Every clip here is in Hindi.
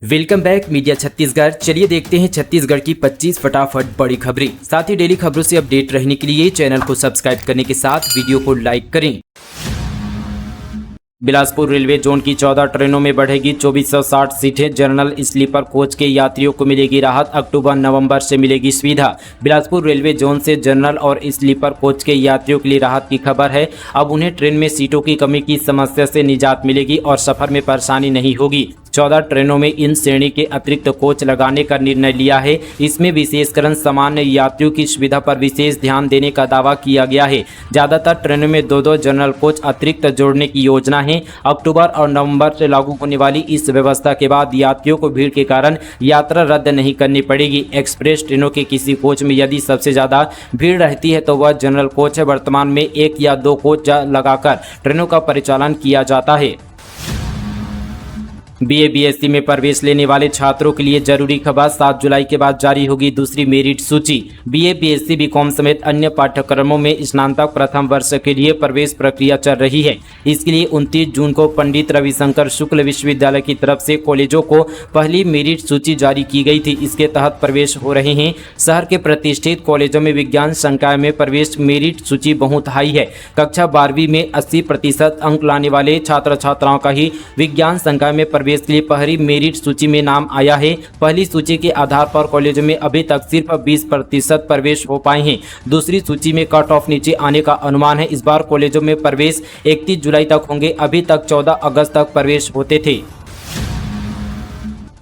Welcome back media Chhattisgarh. चलिए देखते हैं छत्तीसगढ़ की 25 फटाफट बड़ी खबरें। साथ ही डेली खबरों से अपडेट रहने के लिए चैनल को सब्सक्राइब करने के साथ वीडियो को लाइक करें। बिलासपुर रेलवे जोन की 14 ट्रेनों में बढ़ेगी 2460 सीटें। जनरल स्लीपर कोच के यात्रियों को मिलेगी राहत। अक्टूबर-नवंबर से मिलेगी सुविधा। बिलासपुर रेलवे जोन से जनरल और स्लीपर कोच के यात्रियों के लिए राहत की खबर है। अब उन्हें ट्रेन में सीटों की कमी की समस्या से निजात मिलेगी और सफर में परेशानी नहीं होगी। 14 ट्रेनों में इन श्रेणी के अतिरिक्त कोच लगाने का निर्णय लिया है। इसमें विशेषकर सामान्य यात्रियों की सुविधा पर विशेष ध्यान देने का दावा किया गया है। ज्यादातर ट्रेनों में 2-2 जनरल कोच अतिरिक्त जोड़ने की योजना है। अक्टूबर और नवंबर से लागू होने वाली इस व्यवस्था के बाद यात्रियों को भीड़ के कारण यात्रा रद्द नहीं करनी पड़ेगी। एक्सप्रेस ट्रेनों के किसी कोच में यदि सबसे ज्यादा भीड़ रहती है तो वह जनरल कोच है। वर्तमान में 1 या 2 कोच लगाकर ट्रेनों का परिचालन किया जाता है। BA-BSc में प्रवेश लेने वाले छात्रों के लिए जरूरी खबर। 7 जुलाई के बाद जारी होगी दूसरी मेरिट सूची। BA-BSc BCom समेत अन्य पाठ्यक्रमों में स्नातक प्रथम वर्ष के लिए प्रवेश प्रक्रिया चल रही है। इसके लिए 29 जून को पंडित रविशंकर शुक्ल विश्वविद्यालय की तरफ से कॉलेजों को पहली मेरिट सूची जारी की गई थी। इसके तहत प्रवेश हो रहे हैं। शहर के प्रतिष्ठित कॉलेजों में विज्ञान संकाय में प्रवेश मेरिट सूची बहुत हाई है। कक्षा 12वीं में 80% अंक लाने वाले छात्र छात्राओं का ही विज्ञान संकाय में प्रवेश के लिए पहली मेरिट सूची में नाम आया है। पहली सूची के आधार पर कॉलेजों में अभी तक सिर्फ 20% प्रवेश हो पाए हैं। दूसरी सूची में कट ऑफ नीचे आने का अनुमान है। इस बार कॉलेजों में प्रवेश 31 जुलाई तक होंगे। अभी तक 14 अगस्त तक प्रवेश होते थे।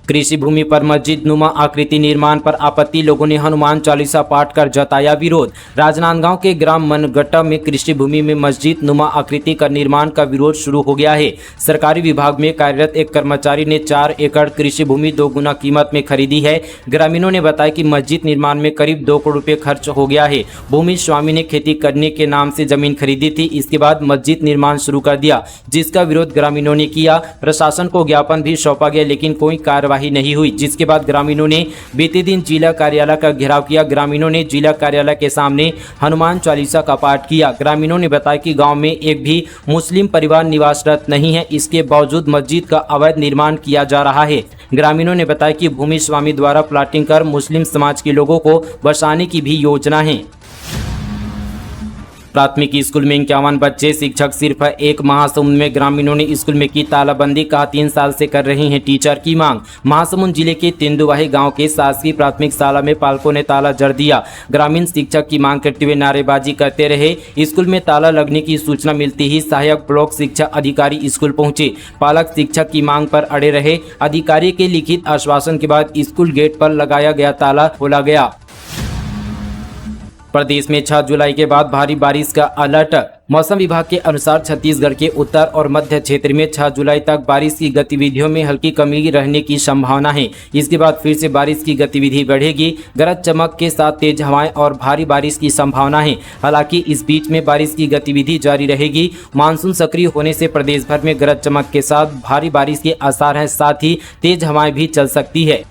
कृषि भूमि पर मस्जिद नुमा आकृति निर्माण पर आपत्ति। लोगों ने हनुमान चालीसा पाठ कर जताया विरोध। राजनांदगांव के ग्राम मनगट्टा में कृषि भूमि में मस्जिद नुमा आकृति का निर्माण का विरोध शुरू हो गया है। सरकारी विभाग में कार्यरत एक कर्मचारी ने 4 एकड़ कृषि भूमि 2 गुना कीमत में खरीदी है। ग्रामीणों ने बताया कि मस्जिद निर्माण में करीब 2 करोड़ रुपये खर्च हो गया है। भूमि स्वामी ने खेती करने के नाम से जमीन खरीदी थी। इसके बाद मस्जिद निर्माण शुरू कर दिया, जिसका विरोध ग्रामीणों ने किया। प्रशासन को ज्ञापन भी सौंपा गया, लेकिन कोई कार्रवाई नहीं हुई, जिसके बाद ग्रामीणों ने बीते दिन जिला कार्यालय का घेराव किया। ग्रामीणों ने जिला कार्यालय के सामने हनुमान चालीसा का पाठ किया। ग्रामीणों ने बताया कि गांव में एक भी मुस्लिम परिवार निवासरत नहीं है। इसके बावजूद मस्जिद का अवैध निर्माण किया जा रहा है। ग्रामीणों ने बताया कि भूमि स्वामी द्वारा प्लाटिंग कर मुस्लिम समाज के लोगों को बसाने की भी योजना है। प्राथमिक स्कूल में 51 बच्चे, शिक्षक सिर्फ एक महासमुंद में। ग्रामीणों ने स्कूल में की तालाबंदी। कहा 3 साल से कर रहे हैं टीचर की मांग। महासमुंद जिले के तेंदुवाही गांव के शासकीय प्राथमिक शाला में पालकों ने ताला जड़ दिया। ग्रामीण शिक्षक की मांग करते हुए नारेबाजी करते रहे। स्कूल में ताला लगने की सूचना मिलती ही सहायक ब्लॉक शिक्षा अधिकारी स्कूल पहुंचे। पालक शिक्षक की मांग पर अड़े रहे। अधिकारी के लिखित आश्वासन के बाद स्कूल गेट पर लगाया गया ताला खोला गया। प्रदेश में 6 जुलाई के बाद भारी बारिश का अलर्ट। मौसम विभाग के अनुसार छत्तीसगढ़ के उत्तर और मध्य क्षेत्र में 6 जुलाई तक बारिश की गतिविधियों में हल्की कमी रहने की संभावना है। इसके बाद फिर से बारिश की गतिविधि बढ़ेगी। गरज चमक के साथ तेज हवाएं और भारी बारिश की संभावना है। हालांकि इस बीच में बारिश की गतिविधि जारी रहेगी। मानसून सक्रिय होने से प्रदेश भर में गरज चमक के साथ भारी बारिश के आसार हैं। साथ ही तेज हवाएं भी चल सकती है।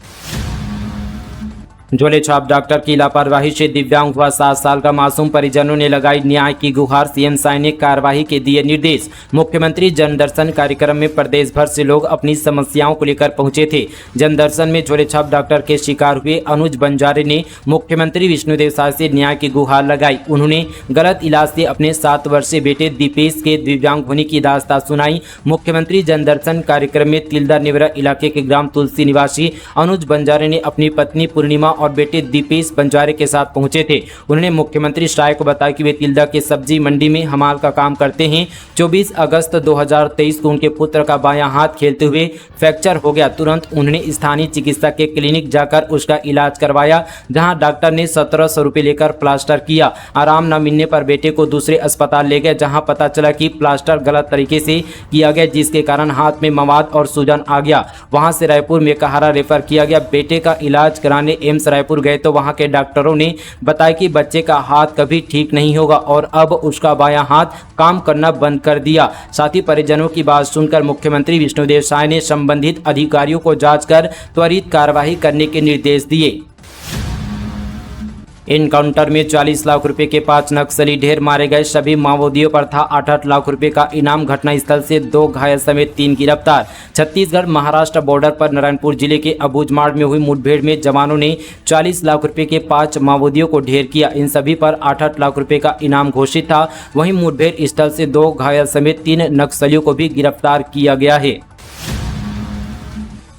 झोले छाप डॉक्टर की लापरवाही से दिव्यांग हुआ 7 साल का मासूम। परिजनों ने लगाई न्याय की गुहार। सीएम साय ने कार्रवाई के दिए निर्देश। मुख्यमंत्री जनदर्शन कार्यक्रम में प्रदेश भर से लोग अपनी समस्याओं को लेकर पहुंचे थे। जनदर्शन में झोले छाप डॉक्टर के शिकार हुए अनुज बंजारे ने मुख्यमंत्री विष्णुदेव साय से न्याय की गुहार लगाई। उन्होंने गलत इलाज से अपने 7 वर्षीय बेटे दीपेश के दिव्यांग होने की दास्तां सुनाई। मुख्यमंत्री जनदर्शन कार्यक्रम में तिल्दा नेवरा इलाके के ग्राम तुलसी निवासी अनुज बंजारे ने अपनी पत्नी पूर्णिमा और बेटे दीपेश बंजारे के साथ पहुंचे थे। उन्होंने मुख्यमंत्री साय को बताया कि वे तिल्दा के सब्जी मंडी में हमाल का काम करते हैं। 24 अगस्त 2023 को उनके पुत्र का बायां हाथ खेलते हुए फ्रैक्चर हो गया। तुरंत उन्होंने स्थानीय चिकित्सक के क्लिनिक जाकर उसका इलाज करवाया, जहां डॉक्टर ने 1700 रुपये लेकर प्लास्टर किया। आराम न मिलने पर बेटे को दूसरे अस्पताल ले गए, जहां पता चला कि प्लास्टर गलत तरीके से किया गया, जिसके कारण हाथ में मवाद और सूजन आ गया। वहां से रायपुर में कहारा रेफर किया गया। बेटे का इलाज कराने एम्स रायपुर गए तो वहां के डॉक्टरों ने बताया कि बच्चे का हाथ कभी ठीक नहीं होगा और अब उसका बायां हाथ काम करना बंद कर दिया। साथ ही परिजनों की बात सुनकर मुख्यमंत्री विष्णुदेव साय ने संबंधित अधिकारियों को जांच कर त्वरित कार्रवाई करने के निर्देश दिए। इनकाउंटर में 40 लाख रुपए के 5 नक्सली ढेर मारे गए। सभी माओवादियों पर था 8-8 लाख रुपए का इनाम। घटनास्थल से 2 घायल समेत 3 गिरफ्तार। छत्तीसगढ़ महाराष्ट्र बॉर्डर पर नारायणपुर जिले के अबूझमाड़ में हुई मुठभेड़ में जवानों ने 40 लाख रुपए के 5 माओवादियों को ढेर किया। इन सभी पर 8-8 लाख रुपए का इनाम घोषित था। वहीं मुठभेड़ स्थल से 2 घायल समेत 3 नक्सलियों को भी गिरफ्तार किया गया है।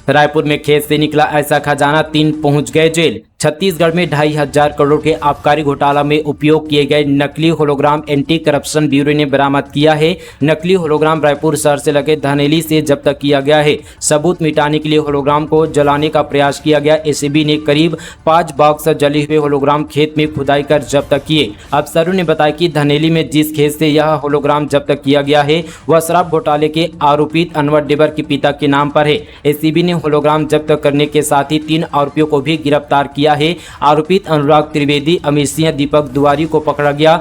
रायपुर में खेत से निकला ऐसा खजाना, 3 पहुंच गए जेल। छत्तीसगढ़ में 2,500 करोड़ के आबकारी घोटाला में उपयोग किए गए नकली होलोग्राम एंटी करप्शन ब्यूरो ने बरामद किया है। नकली होलोग्राम रायपुर शहर से लगे धनेली से जब्त किया गया है। सबूत मिटाने के लिए होलोग्राम को जलाने का प्रयास किया गया। एसीबी ने करीब 5 बॉक्स जले हुए होलोग्राम खेत में खुदाई कर जब्त किए। अफसरों ने बताया कि धनेली में जिस खेत से यह होलोग्राम जब्त किया गया है वह शराब घोटाले के आरोपित अनवर डेबर के पिता के नाम पर है। एसीबी ने होलोग्राम जब्त करने के साथ ही 3 आरोपियों को भी गिरफ्तार किया है। आरोपित अनुराग त्रिवेदी, अमित सिंह, दीपक दुआरी को पकड़ा गया।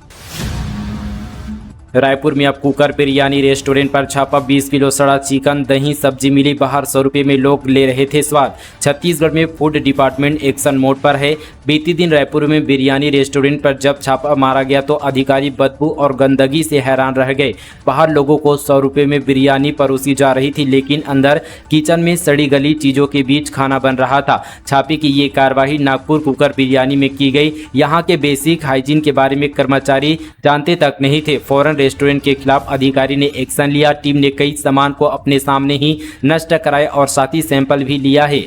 रायपुर में अब कुकर बिरयानी रेस्टोरेंट पर छापा। 20 किलो सड़ा चिकन, दही, सब्जी मिली बाहर। 100 रुपये में लोग ले रहे थे स्वाद। छत्तीसगढ़ में फूड डिपार्टमेंट एक्शन मोड पर है। बीती दिन रायपुर में बिरयानी रेस्टोरेंट पर जब छापा मारा गया तो अधिकारी बदबू और गंदगी से हैरान रह गए। बाहर लोगों को 100 रुपये में बिरयानी परोसी जा रही थी, लेकिन अंदर किचन में सड़ी गली चीज़ों के बीच खाना बन रहा था। छापे की ये कार्रवाई नागपुर कुकर बिरयानी में की गई। यहाँ के बेसिक हाइजीन के बारे में कर्मचारी जानते तक नहीं थे। फौरन रेस्टोरेंट के खिलाफ अधिकारी ने एक्शन लिया। टीम ने कई सामान को अपने सामने ही नष्ट कराए और साथ ही सैंपल भी लिया है।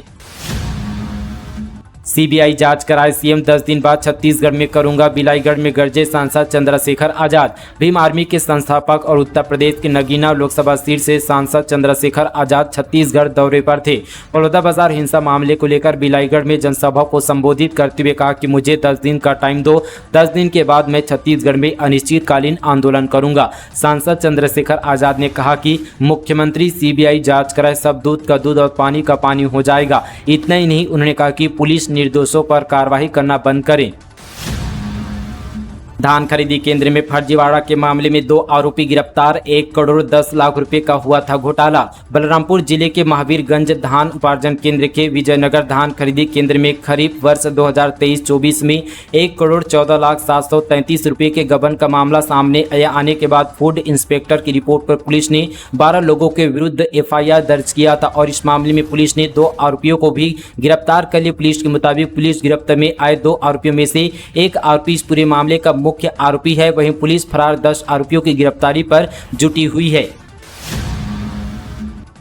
सीबीआई जांच कराए सीएम, 10 दिन बाद छत्तीसगढ़ में करूंगा। बिलाईगढ़ में गरजे सांसद चंद्रशेखर आजाद। भीम आर्मी के संस्थापक और उत्तर प्रदेश के नगीना लोकसभा सीट से सांसद चंद्रशेखर आजाद छत्तीसगढ़ दौरे पर थे। बलौदाबाजार हिंसा मामले को लेकर बिलाईगढ़ में जनसभा को संबोधित करते हुए कहा कि मुझे 10 दिन का टाइम दो, 10 दिन के बाद मैं छत्तीसगढ़ में अनिश्चितकालीन आंदोलन करूंगा। सांसद चंद्रशेखर आजाद ने कहा कि मुख्यमंत्री सीबीआई जांच कराए, सब दूध का दूध और पानी का पानी हो जाएगा। इतना ही नहीं, उन्होंने कहा कि पुलिस निर्दोषों पर कार्रवाई करना बंद करें। धान खरीदी केंद्र में फर्जीवाड़ा के मामले में 2 आरोपी गिरफ्तार। 1 करोड़ 10 लाख रुपए का हुआ था घोटाला। बलरामपुर जिले के महावीरगंज धान उपार्जन केंद्र के विजयनगर धान खरीदी केंद्र में खरीफ वर्ष 2023-24 में 1 करोड़ 14 लाख 733 रुपए के गबन का मामला सामने आने के बाद फूड इंस्पेक्टर की रिपोर्ट पर पुलिस ने 12 लोगों के विरुद्ध एफआईआर दर्ज किया था और इस मामले में पुलिस ने 2 आरोपियों को भी गिरफ्तार कर लिया। पुलिस के मुताबिक पुलिस गिरफ्त में आए 2 आरोपियों में से एक आरोपी इस पूरे मामले का मुख्य आरोपी है। वहीं पुलिस फरार 10 आरोपियों की गिरफ्तारी पर जुटी हुई है।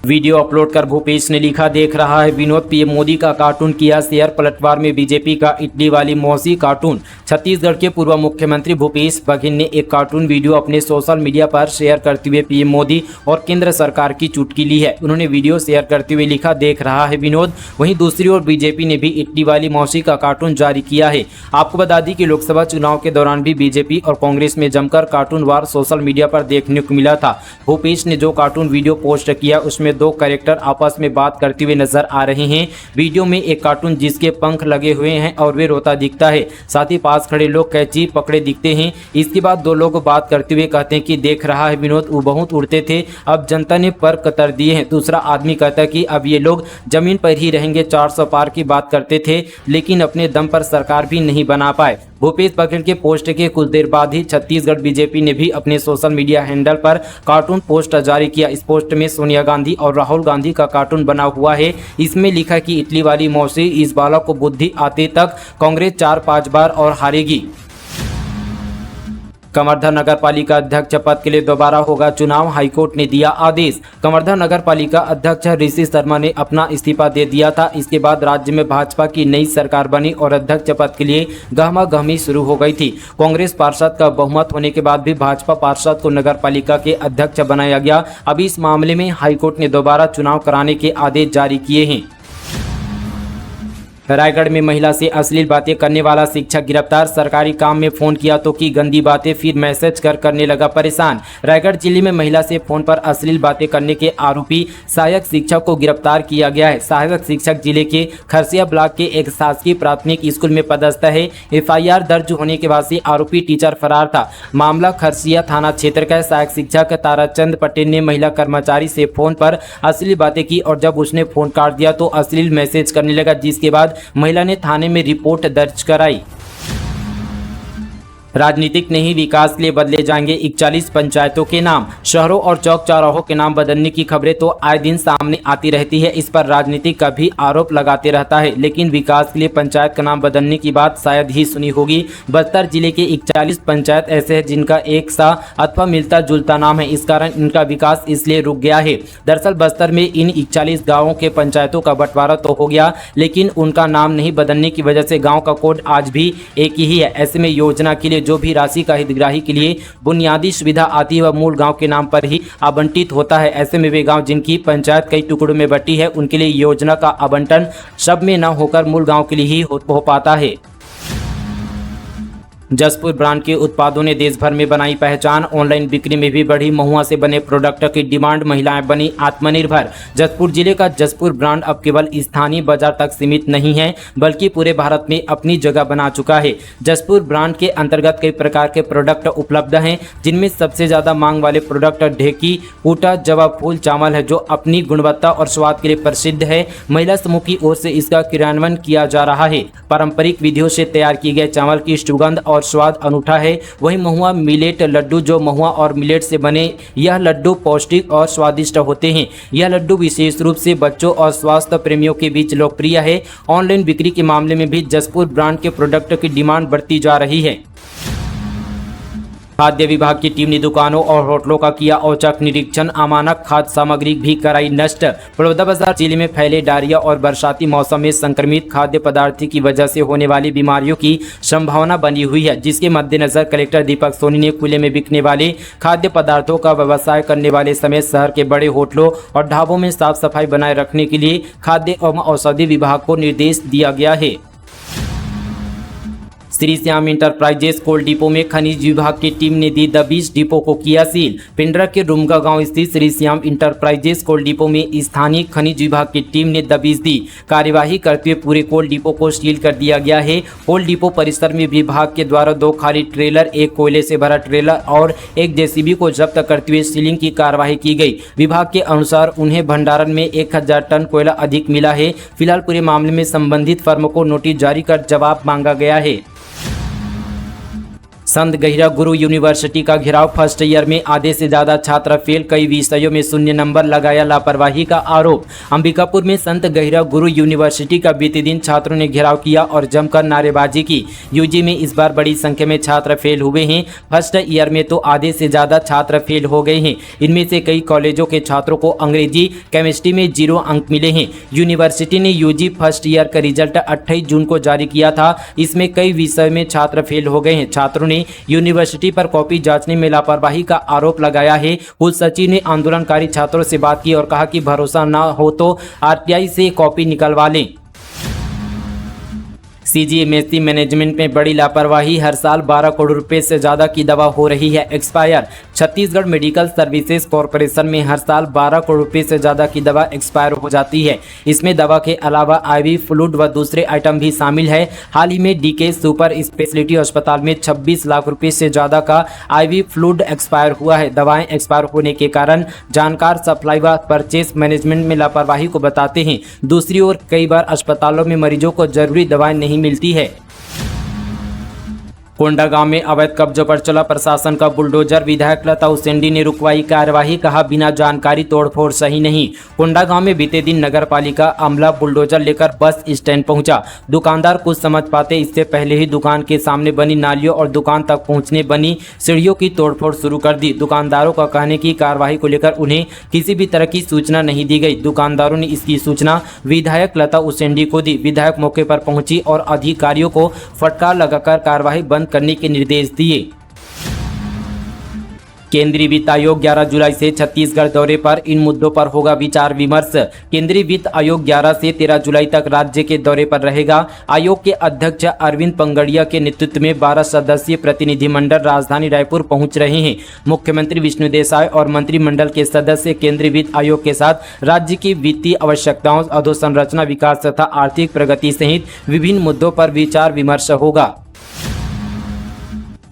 वीडियो अपलोड कर भूपेश ने लिखा, देख रहा है विनोद, पीएम मोदी का कार्टून किया शेयर। पलटवार में बीजेपी का इटली वाली मौसी कार्टून। छत्तीसगढ़ के पूर्व मुख्यमंत्री भूपेश बघेल ने एक कार्टून वीडियो अपने सोशल मीडिया पर शेयर करते हुए पीएम मोदी और केंद्र सरकार की चुटकी ली है। उन्होंने वीडियो शेयर करते हुए लिखा, देख रहा है विनोद। वहीं दूसरी ओर बीजेपी ने भी इटली वाली मौसी का कार्टून जारी किया है। आपको बता दी कि लोकसभा चुनाव के दौरान भी बीजेपी और कांग्रेस में जमकर कार्टून वार सोशल मीडिया पर देखने को मिला था। भूपेश ने जो कार्टून वीडियो पोस्ट किया उसमें 2 कैरेक्टर आपस में बात करते हुए नजर आ रहे हैं। वीडियो में एक कार्टून जिसके पंख लगे हुए हैं और वे रोता दिखता है, साथ ही पास खड़े लोग कैंची पकड़े दिखते हैं। इसके बाद 2 लोग बात करते हुए कहते हैं कि देख रहा है विनोद, वो बहुत उड़ते थे, अब जनता ने पर कतर दिए हैं। दूसरा आदमी कहता है कि अब ये लोग जमीन पर ही रहेंगे। 400 पार की बात करते थे लेकिन अपने दम पर सरकार भी नहीं बना पाए। भूपेश बघेल के पोस्ट के कुछ देर बाद ही छत्तीसगढ़ बीजेपी ने भी अपने सोशल मीडिया हैंडल पर कार्टून पोस्ट जारी किया। इस पोस्ट में सोनिया गांधी और राहुल गांधी का कार्टून बना हुआ है। इसमें लिखा कि इटली वाली मौसी, इस बालक को बुद्धि आते तक कांग्रेस 4-5 बार और हारेगी। कवर्धा नगर पालिका अध्यक्ष पद के लिए दोबारा होगा चुनाव, हाईकोर्ट ने दिया आदेश। कवर्धा नगर पालिका अध्यक्ष ऋषि शर्मा ने अपना इस्तीफा दे दिया था। इसके बाद राज्य में भाजपा की नई सरकार बनी और अध्यक्ष पद के लिए गहमागहमी शुरू हो गई थी। कांग्रेस पार्षद का बहुमत होने के बाद भी भाजपा पार्षद को नगर पालिका के अध्यक्ष बनाया गया। अभी इस मामले में हाईकोर्ट ने दोबारा चुनाव कराने के आदेश जारी किए हैं। रायगढ़ में महिला से अश्लील बातें करने वाला शिक्षक गिरफ्तार। सरकारी काम में फोन किया तो की गंदी बातें, फिर मैसेज कर करने लगा परेशान। रायगढ़ जिले में महिला से फोन पर अश्लील बातें करने के आरोपी सहायक शिक्षक को गिरफ्तार किया गया है। सहायक शिक्षक जिले के खरसिया ब्लॉक के एक शासकीय प्राथमिक स्कूल में पदस्थ है। एफआईआर दर्ज होने के बाद से आरोपी टीचर फरार था। मामला खरसिया थाना क्षेत्र का सहायक शिक्षक ताराचंद पटेल ने महिला कर्मचारी से फोन पर अश्लील बातें की और जब उसने फोन काट दिया तो अश्लील मैसेज करने लगा, जिसके बाद महिला ने थाने में रिपोर्ट दर्ज कराई। राजनीतिक नहीं, विकास के लिए बदले जाएंगे 41 पंचायतों के नाम। शहरों और चौक चौराहों के नाम बदलने की खबरें तो आए दिन सामने आती रहती है। इस पर राजनीति का भी आरोप लगाते रहता है, लेकिन विकास के लिए पंचायत का नाम बदलने की बात शायद ही सुनी होगी। बस्तर जिले के 41 पंचायत ऐसे हैं जिनका एक सा अथवा मिलता जुलता नाम है। इस कारण इनका विकास इसलिए रुक गया है। दरअसल बस्तर में इन 41 गाँवों के पंचायतों का बंटवारा तो हो गया, लेकिन उनका नाम नहीं बदलने की वजह से गाँव का कोड आज भी एक ही है। ऐसे में योजना के लिए जो भी राशि का हितग्राही के लिए बुनियादी सुविधा आती है वह मूल गांव के नाम पर ही आवंटित होता है। ऐसे में वे गांव जिनकी पंचायत कई टुकड़ों में बटी है उनके लिए योजना का आवंटन सब में न होकर मूल गांव के लिए ही हो पाता है। जसपुर ब्रांड के उत्पादों ने देश भर में बनाई पहचान। ऑनलाइन बिक्री में भी बढ़ी। महुआ से बने प्रोडक्ट की डिमांड, महिलाएं बनी आत्मनिर्भर। जसपुर जिले का जसपुर ब्रांड अब केवल स्थानीय बाजार तक सीमित नहीं है बल्कि पूरे भारत में अपनी जगह बना चुका है। जसपुर ब्रांड के अंतर्गत कई प्रकार के प्रोडक्ट उपलब्ध हैं, जिनमें सबसे ज्यादा मांग वाले प्रोडक्ट ढेकी, कूटा, जवाब फूल चावल है, जो अपनी गुणवत्ता और स्वाद के लिए प्रसिद्ध है। महिला समूह की ओर से इसका क्रियान्वयन किया जा रहा है। पारंपरिक विधियों से तैयार किए गए चावल की सुगंध और स्वाद अनूठा है। वहीं महुआ मिलेट लड्डू, जो महुआ और मिलेट से बने यह लड्डू पौष्टिक और स्वादिष्ट होते हैं। यह लड्डू विशेष रूप से बच्चों और स्वास्थ्य प्रेमियों के बीच लोकप्रिय है। ऑनलाइन बिक्री के मामले में भी जसपुर ब्रांड के प्रोडक्ट की डिमांड बढ़ती जा रही है। खाद्य विभाग की टीम ने दुकानों और होटलों का किया औचक निरीक्षण। अमानक खाद्य सामग्री भी कराई नष्ट। बलौदाबाजार जिले में फैले डायरिया और बरसाती मौसम में संक्रमित खाद्य पदार्थ की वजह से होने वाली बीमारियों की संभावना बनी हुई है, जिसके मद्देनजर कलेक्टर दीपक सोनी ने खुले में बिकने वाले खाद्य पदार्थों का व्यवसाय करने वाले समेत शहर के बड़े होटलों और ढाबों में साफ सफाई बनाए रखने के लिए खाद्य एवं औषधि विभाग को निर्देश दिया गया है। श्री श्याम इंटरप्राइजेस कोल डिपो में खनिज विभाग की टीम ने दी 20 डिपो को किया सील। पिंडरा के रुमगा गांव स्थित श्री श्याम इंटरप्राइजेस कोल डिपो में स्थानीय खनिज विभाग की टीम ने 20 दी कार्यवाही करते हुए पूरे कोल डिपो को सील कर दिया गया है। कोल डिपो परिसर में विभाग के द्वारा 2 खाली ट्रेलर, 1 कोयले से भरा ट्रेलर और 1 जेसीबी को जब्त करते हुए सीलिंग की कार्यवाही की गई। विभाग के अनुसार उन्हें भंडारण में 1000 टन कोयला अधिक मिला है। फिलहाल पूरे मामले में संबंधित फर्म को नोटिस जारी कर जवाब मांगा गया है। संत गहिरा गुरु यूनिवर्सिटी का घेराव, फर्स्ट ईयर में आधे से ज्यादा छात्र फेल, कई विषयों में 0 नंबर, लगाया लापरवाही का आरोप। अंबिकापुर में संत गहिरा गुरु यूनिवर्सिटी का बीते दिन छात्रों ने घेराव किया और जमकर नारेबाजी की। यूजी में इस बार बड़ी संख्या में छात्र फेल हुए हैं। फर्स्ट ईयर में तो आधे से ज्यादा छात्र फेल हो गए हैं। इनमें से कई कॉलेजों के छात्रों को अंग्रेजी, केमिस्ट्री में 0 अंक मिले हैं। यूनिवर्सिटी ने यूजी फर्स्ट ईयर का रिजल्ट 28 जून को जारी किया था। इसमें कई विषय में छात्र फेल हो गए हैं। छात्रों ने यूनिवर्सिटी पर कॉपी जांचने में लापरवाही का आरोप लगाया है। कुलसचिव ने आंदोलनकारी छात्रों से बात की और कहा कि भरोसा न हो तो आरटीआई से कॉपी निकलवा लें। सीजीएमएससी मैनेजमेंट में बड़ी लापरवाही, हर साल 12 करोड़ रुपए से ज्यादा की दवा हो रही है expire. Chhattisgarh medical services corporation में हर साल 12 करोड़ रुपए से ज्यादा की दवा एक्सपायर हो जाती है। इसमें दवा के अलावा आईवी फ्लूइड व दूसरे आइटम भी शामिल है। हाल ही में डीके सुपर स्पेशलिटी अस्पताल में 26 लाख रुपए से ज्यादा का आईवी फ्लूइड एक्सपायर हुआ है। दवाएं एक्सपायर होने के कारण जानकार सप्लाई व परचेस मैनेजमेंट में लापरवाही को बताते हैं। दूसरी ओर कई बार अस्पतालों में मरीजों को जरूरी दवाएं नहीं मिलती है। कोंडागांव में अवैध कब्जों पर चला प्रशासन का बुलडोजर, विधायक लता उसेंडी ने रुकवाई कार्यवाही, कहा बिना जानकारी तोड़फोड़ सही नहीं। कोंडागांव में बीते दिन नगर पालिका अमला बुलडोजर लेकर बस स्टैंड पहुंचा। दुकानदार कुछ समझ पाते इससे पहले ही दुकान के सामने बनी नालियों और दुकान तक पहुंचने बनी सीढ़ियों की तोड़फोड़ शुरू कर दी। दुकानदारों का कहने की कार्यवाही को लेकर उन्हें किसी भी तरह की सूचना नहीं दी गई। दुकानदारों ने इसकी सूचना विधायक लता उसेंडी को दी। विधायक मौके पर पहुंची और अधिकारियों को फटकार लगाकर कार्यवाही बंद करने के निर्देश दिए। केंद्रीय वित्त आयोग 11 जुलाई से छत्तीसगढ़ दौरे पर, इन मुद्दों पर होगा विचार विमर्श। केंद्रीय वित्त आयोग 11 से 13 जुलाई तक राज्य के दौरे पर रहेगा। आयोग के अध्यक्ष अरविंद पंगड़िया के नेतृत्व में 12 सदस्यीय प्रतिनिधिमंडल राजधानी रायपुर पहुंच रहे हैं। मुख्यमंत्री विष्णु देसाई और मंत्रिमंडल के सदस्य केंद्रीय वित्त आयोग के साथ राज्य की वित्तीय आवश्यकताओं, अधोसंरचना, विकास तथा आर्थिक प्रगति सहित विभिन्न मुद्दों पर विचार विमर्श होगा।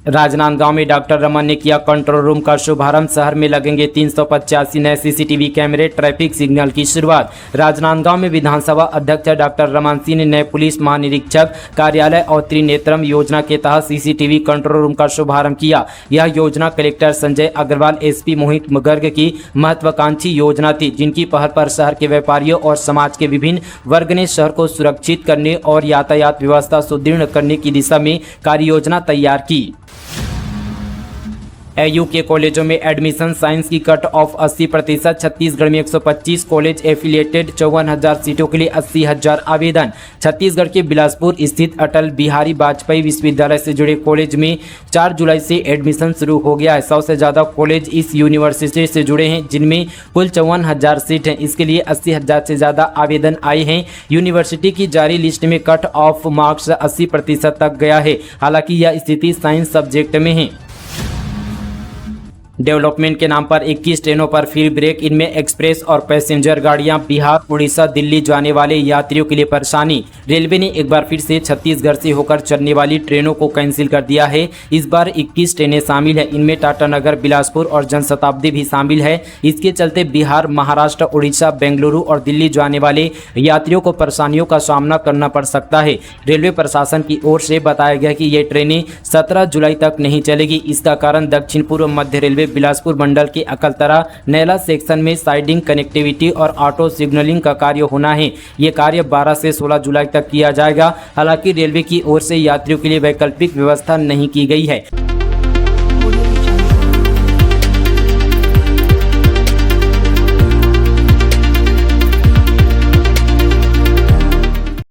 राजनांदगांव में डॉक्टर रमन ने किया कंट्रोल रूम का शुभारंभ। शहर में लगेंगे 385 नए सीसीटीवी कैमरे, ट्रैफिक सिग्नल की शुरुआत। राजनांदगांव में विधानसभा अध्यक्ष डॉक्टर रमन सिंह ने नए पुलिस महानिरीक्षक कार्यालय और त्रिनेत्रम योजना के तहत सीसीटीवी कंट्रोल रूम का शुभारंभ किया। यह योजना कलेक्टर संजय अग्रवाल, एसपी मोहित गर्ग की महत्वाकांक्षी योजना थी, जिनकी पहल पर शहर के व्यापारियों और समाज के विभिन्न वर्ग ने शहर को सुरक्षित करने और यातायात व्यवस्था सुदृढ़ करने की दिशा में कार्य योजना तैयार की। एयू के कॉलेजों में एडमिशन साइंस की कट ऑफ 80%। छत्तीसगढ़ में 125 कॉलेज एफिलिएटेड, 54,000 सीटों के लिए 80,000 आवेदन। छत्तीसगढ़ के बिलासपुर स्थित अटल बिहारी वाजपेयी विश्वविद्यालय से जुड़े कॉलेज में 4 जुलाई से एडमिशन शुरू हो गया है। 100 से ज़्यादा कॉलेज इस यूनिवर्सिटी से जुड़े हैं, जिनमें कुल 54,000 सीट हैं। इसके लिए 80,000 से ज़्यादा आवेदन आए हैं। यूनिवर्सिटी की जारी लिस्ट में कट ऑफ मार्क्स 80% तक गया है। हालांकि यह स्थिति साइंस सब्जेक्ट में है। डेवलपमेंट के नाम पर 21 ट्रेनों पर फिर ब्रेक। इनमें एक्सप्रेस और पैसेंजर गाड़ियां। बिहार, उड़ीसा, दिल्ली जाने वाले यात्रियों के लिए परेशानी। रेलवे ने एक बार फिर से छत्तीसगढ़ से होकर चलने वाली ट्रेनों को कैंसिल कर दिया है। इस बार 21 ट्रेनें शामिल है। इनमें टाटानगर, बिलासपुर और जनशताब्दी भी शामिल है। इसके चलते बिहार, महाराष्ट्र, उड़ीसा, बेंगलुरु और दिल्ली जाने वाले यात्रियों को परेशानियों का सामना करना पड़ सकता है। रेलवे प्रशासन की ओर से बताया गया कि ये ट्रेनें 17 जुलाई तक नहीं चलेगी। इसका कारण दक्षिण पूर्व मध्य रेलवे बिलासपुर मंडल के अकलतरा नैला सेक्शन में साइडिंग, कनेक्टिविटी और ऑटो सिग्नलिंग का कार्य होना है। ये कार्य 12 से 16 जुलाई तक किया जाएगा। हालांकि रेलवे की ओर से यात्रियों के लिए वैकल्पिक व्यवस्था नहीं की गई है।